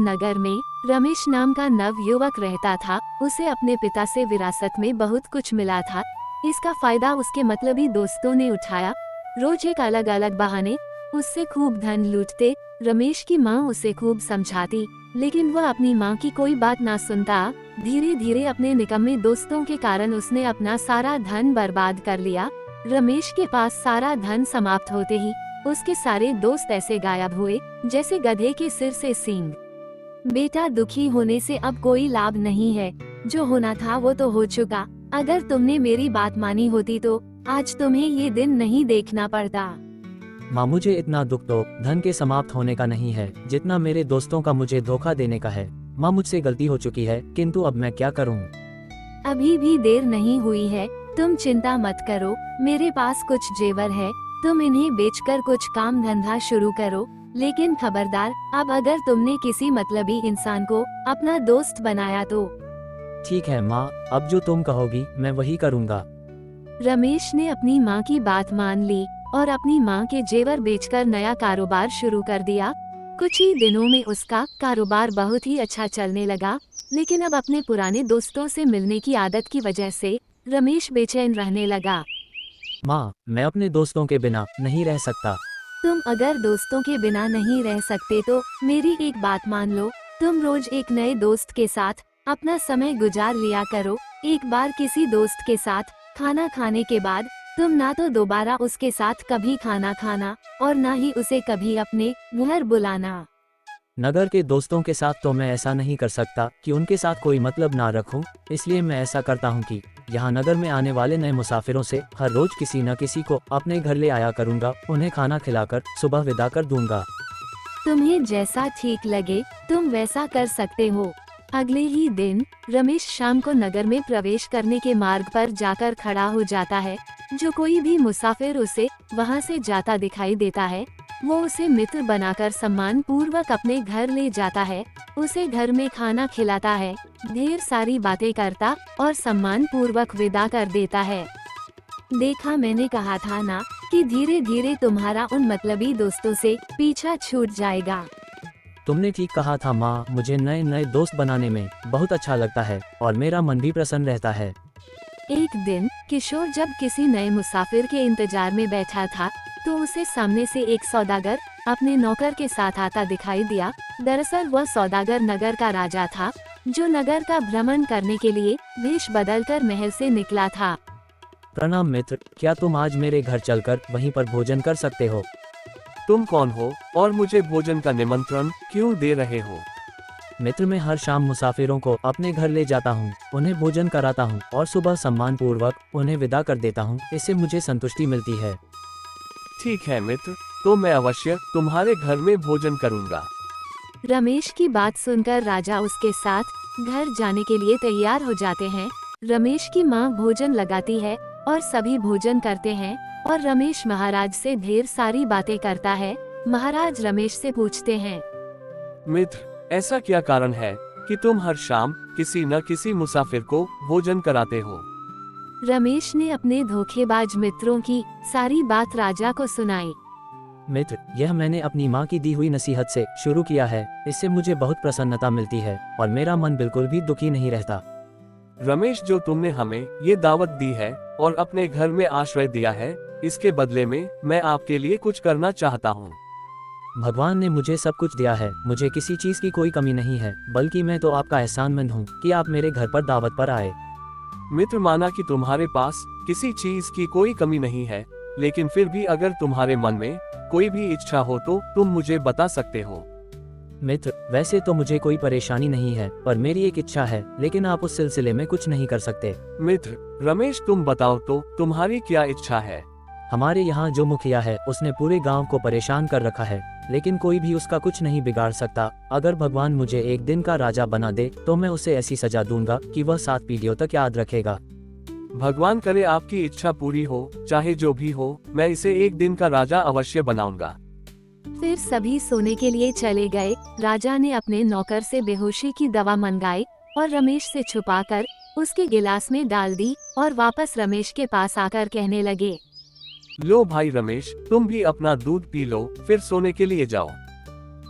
नगर में रमेश नाम का नव युवक रहता था। उसे अपने पिता से विरासत में बहुत कुछ मिला था। इसका फायदा उसके मतलबी दोस्तों ने उठाया। रोज एक अलग अलग बहाने उससे खूब धन लूटते। रमेश की माँ उसे खूब समझाती, लेकिन वह अपनी माँ की कोई बात ना सुनता। धीरे धीरे अपने निकम्मे दोस्तों के कारण उसने अपना सारा धन बर्बाद कर लिया। रमेश के पास सारा धन समाप्त होते ही उसके सारे दोस्त ऐसे गायब हुए जैसे गधे के सिर से सींग। बेटा, दुखी होने से अब कोई लाभ नहीं है। जो होना था वो तो हो चुका। अगर तुमने मेरी बात मानी होती तो आज तुम्हें ये दिन नहीं देखना पड़ता। माँ, मुझे इतना दुख तो धन के समाप्त होने का नहीं है जितना मेरे दोस्तों का मुझे धोखा देने का है। माँ, मुझसे गलती हो चुकी है, किंतु अब मैं क्या करूँ? अभी भी देर नहीं हुई है, तुम चिंता मत करो। मेरे पास कुछ जेवर है, तुम इन्हें बेचकर कुछ काम धंधा शुरू करो। लेकिन खबरदार, अब अगर तुमने किसी मतलबी इंसान को अपना दोस्त बनाया तो। ठीक है माँ, अब जो तुम कहोगी मैं वही करूँगा। रमेश ने अपनी माँ की बात मान ली और अपनी माँ के जेवर बेचकर नया कारोबार शुरू कर दिया। कुछ ही दिनों में उसका कारोबार बहुत ही अच्छा चलने लगा, लेकिन अब अपने पुराने दोस्तों से मिलने की आदत की वजह से रमेश बेचैन रहने लगा। माँ, मैं अपने दोस्तों के बिना नहीं रह सकता। तुम अगर दोस्तों के बिना नहीं रह सकते तो मेरी एक बात मान लो। तुम रोज एक नए दोस्त के साथ अपना समय गुजार लिया करो। एक बार किसी दोस्त के साथ खाना खाने के बाद तुम ना तो दोबारा उसके साथ कभी खाना खाना और ना ही उसे कभी अपने घर बुलाना। नगर के दोस्तों के साथ तो मैं ऐसा नहीं कर सकता कि उनके साथ कोई मतलब ना रखूं। इसलिए मैं ऐसा करता हूं कि यहाँ नगर में आने वाले नए मुसाफिरों से हर रोज किसी न किसी को अपने घर ले आया करूंगा। उन्हें खाना खिलाकर सुबह विदा कर दूंगा। तुम्हें जैसा ठीक लगे तुम वैसा कर सकते हो। अगले ही दिन रमेश शाम को नगर में प्रवेश करने के मार्ग पर जाकर खड़ा हो जाता है। जो कोई भी मुसाफिर उसे वहां से जाता दिखाई देता है, वो उसे मित्र बनाकर सम्मान पूर्वक अपने घर ले जाता है। उसे घर में खाना खिलाता है, ढेर सारी बातें करता और सम्मान पूर्वक विदा कर देता है। देखा, मैंने कहा था ना कि धीरे धीरे तुम्हारा उन मतलबी दोस्तों से पीछा छूट जाएगा। तुमने ठीक कहा था माँ, मुझे नए नए दोस्त बनाने में बहुत अच्छा लगता है और मेरा मन भी प्रसन्न रहता है। एक दिन किशोर जब किसी नए मुसाफिर के इंतजार में बैठा था तो उसे सामने से एक सौदागर अपने नौकर के साथ आता दिखाई दिया। दरअसल वह सौदागर नगर का राजा था, जो नगर का भ्रमण करने के लिए वेश बदलकर महल से निकला था। प्रणाम मित्र, क्या तुम आज मेरे घर चलकर वहीं पर भोजन कर सकते हो? तुम कौन हो और मुझे भोजन का निमंत्रण क्यों दे रहे हो? मित्र, मैं हर शाम मुसाफिरों को अपने घर ले जाता हूँ, उन्हें भोजन कराता हूँ और सुबह सम्मान पूर्वक उन्हें विदा कर देता हूँ। इससे मुझे संतुष्टि मिलती है। ठीक है मित्र, तो मैं अवश्य तुम्हारे घर में भोजन करूंगा। रमेश की बात सुनकर राजा उसके साथ घर जाने के लिए तैयार हो जाते हैं। रमेश की माँ भोजन लगाती है और सभी भोजन करते हैं और रमेश महाराज से ढेर सारी बातें करता है। महाराज रमेश से पूछते हैं, मित्र, ऐसा क्या कारण है कि तुम हर शाम किसी न किसी मुसाफिर को भोजन कराते हो? रमेश ने अपने धोखेबाज मित्रों की सारी बात राजा को सुनाई। मित्र, यह मैंने अपनी माँ की दी हुई नसीहत से शुरू किया है। इससे मुझे बहुत प्रसन्नता मिलती है और मेरा मन बिल्कुल भी दुखी नहीं रहता। रमेश, जो तुमने हमें ये दावत दी है और अपने घर में आश्रय दिया है, इसके बदले में मैं आपके लिए कुछ करना चाहता हूँ। भगवान ने मुझे सब कुछ दिया है, मुझे किसी चीज की कोई कमी नहीं है, बल्कि मैं तो आपका एहसानमंद हूँ कि आप मेरे घर पर दावत पर आए। मित्र, माना कि तुम्हारे पास किसी चीज की कोई कमी नहीं है, लेकिन फिर भी अगर तुम्हारे मन में कोई भी इच्छा हो तो तुम मुझे बता सकते हो। मित्र, वैसे तो मुझे कोई परेशानी नहीं है, पर मेरी एक इच्छा है, लेकिन आप उस सिलसिले में कुछ नहीं कर सकते। मित्र रमेश, तुम बताओ तो तुम्हारी क्या इच्छा है? हमारे यहाँ जो मुखिया है उसने पूरे गांव को परेशान कर रखा है, लेकिन कोई भी उसका कुछ नहीं बिगाड़ सकता। अगर भगवान मुझे एक दिन का राजा बना दे तो मैं उसे ऐसी सजा दूंगा कि वह 7 पीढ़ियों तक याद रखेगा। भगवान करे आपकी इच्छा पूरी हो, चाहे जो भी हो, मैं इसे एक दिन का राजा अवश्य बनाऊंगा। फिर सभी सोने के लिए चले गए। राजा ने अपने नौकर से बेहोशी की दवा मंगाई और रमेश से छुपाकर उसके गिलास में डाल दी और वापस रमेश के पास आकर कहने लगे, लो भाई रमेश, तुम भी अपना दूध पी लो, फिर सोने के लिए जाओ।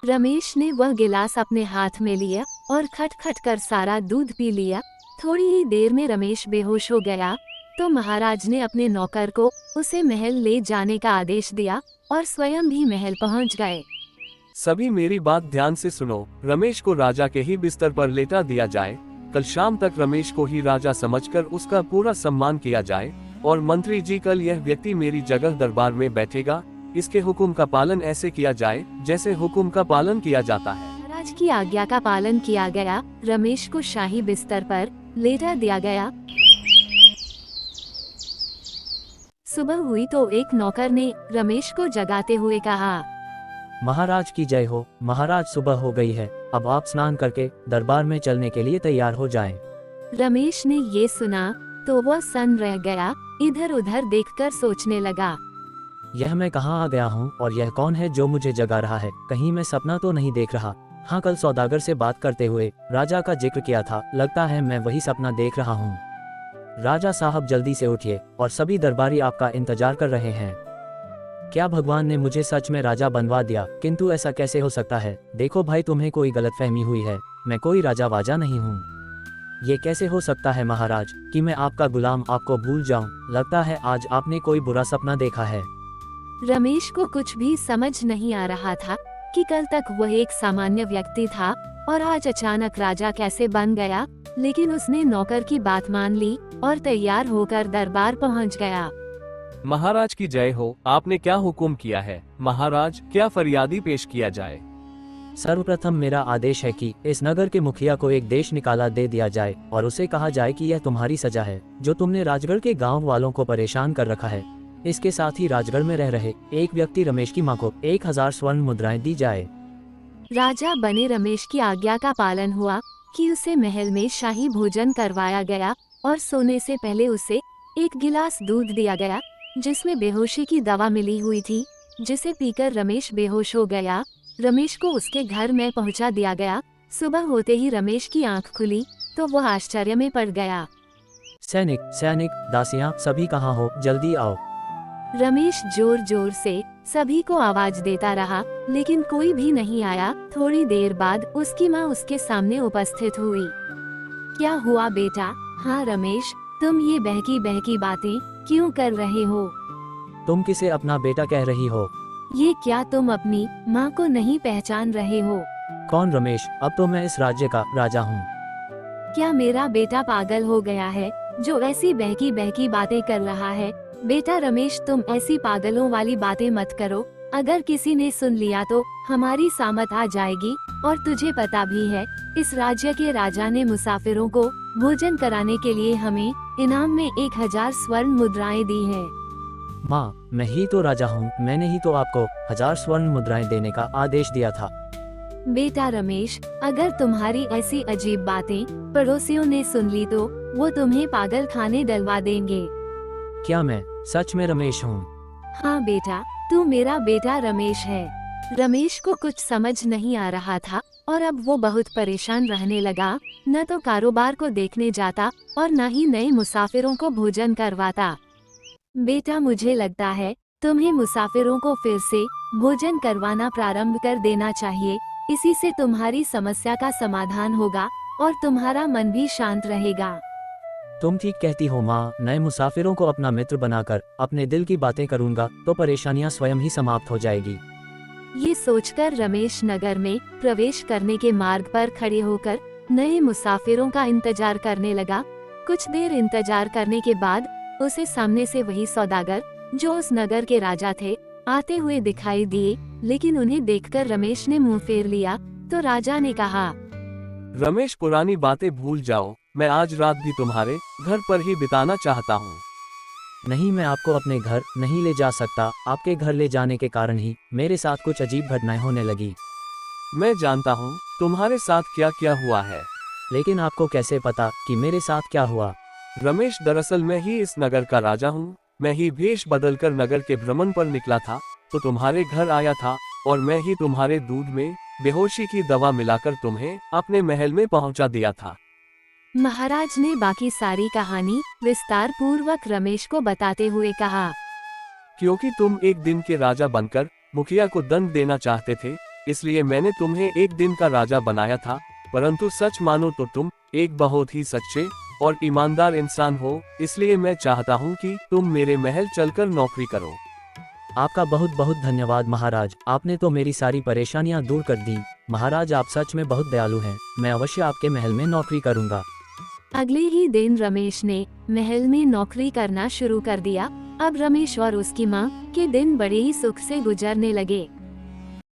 रमेश ने वह गिलास अपने हाथ में लिया और खट कर सारा दूध पी लिया। थोड़ी ही देर में रमेश बेहोश हो गया तो महाराज ने अपने नौकर को उसे महल ले जाने का आदेश दिया और स्वयं भी महल पहुंच गए। सभी मेरी बात ध्यान से सुनो। रमेश को राजा के ही बिस्तर पर लेटा दिया जाए। कल शाम तक रमेश को ही राजा समझकर उसका पूरा सम्मान किया जाए। और मंत्री जी, कल यह व्यक्ति मेरी जगह दरबार में बैठेगा। इसके हुक्म का पालन ऐसे किया जाए जैसे हुक्म का पालन किया जाता है। महाराज की आज्ञा का पालन किया गया। रमेश को शाही बिस्तर पर लेटा दिया गया। सुबह हुई तो एक नौकर ने रमेश को जगाते हुए कहा, महाराज की जय हो। महाराज, सुबह हो गई है, अब आप स्नान करके दरबार में चलने के लिए तैयार हो जाएं। रमेश ने ये सुना तो वह सन्न रह गया। इधर उधर देखकर सोचने लगा, यह मैं कहाँ आ गया हूँ और यह कौन है जो मुझे जगा रहा है? कहीं मैं सपना तो नहीं देख रहा? हाँ, कल सौदागर से बात करते हुए राजा का जिक्र किया था, लगता है मैं वही सपना देख रहा हूँ। राजा साहब, जल्दी से उठिए और सभी दरबारी आपका इंतजार कर रहे हैं। क्या भगवान ने मुझे सच में राजा बनवा दिया? किंतु ऐसा कैसे हो सकता है? देखो भाई, तुम्हें कोई गलतफहमी हुई है, मैं कोई राजा वाजा नहीं हूँ। ये कैसे हो सकता है महाराज कि मैं आपका गुलाम आपको भूल जाऊं? लगता है आज आपने कोई बुरा सपना देखा है। रमेश को कुछ भी समझ नहीं आ रहा था कि कल तक वह एक सामान्य व्यक्ति था और आज अचानक राजा कैसे बन गया। लेकिन उसने नौकर की बात मान ली और तैयार होकर दरबार पहुंच गया। महाराज की जय हो। आपने क्या हुक्म किया है? महाराज, क्या फरियादी पेश किया जाए? सर्वप्रथम मेरा आदेश है कि इस नगर के मुखिया को एक देश निकाला दे दिया जाए और उसे कहा जाए कि यह तुम्हारी सजा है जो तुमने राजगढ़ के गांव वालों को परेशान कर रखा है। इसके साथ ही राजगढ़ में रह रहे एक व्यक्ति रमेश की मां को 1000 स्वर्ण मुद्राएं दी जाए। राजा बने रमेश की आज्ञा का पालन हुआ कि उसे महल में शाही भोजन करवाया गया और सोने से पहले उसे एक गिलास दूध दिया गया जिसमें बेहोशी की दवा मिली हुई थी, जिसे पीकर रमेश बेहोश हो गया। रमेश को उसके घर में पहुंचा दिया गया। सुबह होते ही रमेश की आंख खुली तो वह आश्चर्य में पड़ गया। सैनिक, दासियां, सभी कहाँ हो? जल्दी आओ। रमेश जोर जोर से सभी को आवाज देता रहा लेकिन कोई भी नहीं आया। थोड़ी देर बाद उसकी माँ उसके सामने उपस्थित हुई। क्या हुआ बेटा? हाँ रमेश, तुम ये बहकी बहकी बातें क्यों कर रहे हो? तुम किसे अपना बेटा कह रही हो? ये क्या तुम अपनी माँ को नहीं पहचान रहे हो? कौन रमेश? अब तो मैं इस राज्य का राजा हूँ। क्या मेरा बेटा पागल हो गया है जो ऐसी बहकी बहकी बातें कर रहा है? बेटा रमेश, तुम ऐसी पागलों वाली बातें मत करो। अगर किसी ने सुन लिया तो हमारी सामत आ जाएगी। और तुझे पता भी है, इस राज्य के राजा ने मुसाफिरों को भोजन कराने के लिए हमें इनाम में 1000 स्वर्ण मुद्राएं दी हैं। माँ, मैं ही तो राजा हूँ, मैंने ही तो आपको 1000 स्वर्ण मुद्राएं देने का आदेश दिया था। बेटा रमेश, अगर तुम्हारी ऐसी अजीब बातें पड़ोसियों ने सुन ली तो वो तुम्हें पागल खाने डलवा देंगे। क्या मैं सच में रमेश हूँ? हाँ बेटा, तू मेरा बेटा रमेश है। रमेश को कुछ समझ नहीं आ रहा था और अब वो बहुत परेशान रहने लगा। न तो कारोबार को देखने जाता और न ही नए मुसाफिरों को भोजन करवाता। बेटा, मुझे लगता है तुम्हें मुसाफिरों को फिर से भोजन करवाना प्रारंभ कर देना चाहिए। इसी से तुम्हारी समस्या का समाधान होगा और तुम्हारा मन भी शांत रहेगा। तुम ठीक कहती हो माँ, नए मुसाफिरों को अपना मित्र बनाकर अपने दिल की बातें करूँगा तो परेशानियाँ स्वयं ही समाप्त हो जाएगी। ये सोचकर रमेश नगर में प्रवेश करने के मार्ग पर खड़े होकर नए मुसाफिरों का इंतजार करने लगा। कुछ देर इंतजार करने के बाद उसे सामने से वही सौदागर जो उस नगर के राजा थे आते हुए दिखाई दिए। लेकिन उन्हें देखकर रमेश ने मुंह फेर लिया तो राजा ने कहा, रमेश, पुरानी बातें भूल जाओ। मैं आज रात भी तुम्हारे घर पर ही बिताना चाहता हूँ। नहीं, मैं आपको अपने घर नहीं ले जा सकता। आपके घर ले जाने के कारण ही मेरे साथ कुछ अजीब घटनाएं होने लगी। मैं जानता हूँ तुम्हारे साथ क्या क्या हुआ है। लेकिन आपको कैसे पता कि मेरे साथ क्या हुआ? रमेश, दरअसल मैं ही इस नगर का राजा हूँ। मैं ही भेष बदलकर नगर के भ्रमण पर निकला था तो तुम्हारे घर आया था और मैं ही तुम्हारे दूध में बेहोशी की दवा मिलाकर तुम्हें अपने महल में पहुँचा दिया था। महाराज ने बाकी सारी कहानी विस्तार पूर्वक रमेश को बताते हुए कहा, क्योंकि तुम एक दिन के राजा बनकर मुखिया को दंड देना चाहते थे, इसलिए मैंने तुम्हें एक दिन का राजा बनाया था, परंतु सच मानो तो तुम एक बहुत ही सच्चे और ईमानदार इंसान हो, इसलिए मैं चाहता हूँ कि तुम मेरे महल चलकर नौकरी करो। आपका बहुत बहुत धन्यवाद महाराज, आपने तो मेरी सारी परेशानियां दूर कर दी। महाराज आप सच में बहुत दयालु हैं, मैं अवश्य आपके महल में नौकरी करूंगा। अगले ही दिन रमेश ने महल में नौकरी करना शुरू कर दिया। अब रमेश और उसकी माँ के दिन बड़े ही सुख से गुजरने लगे।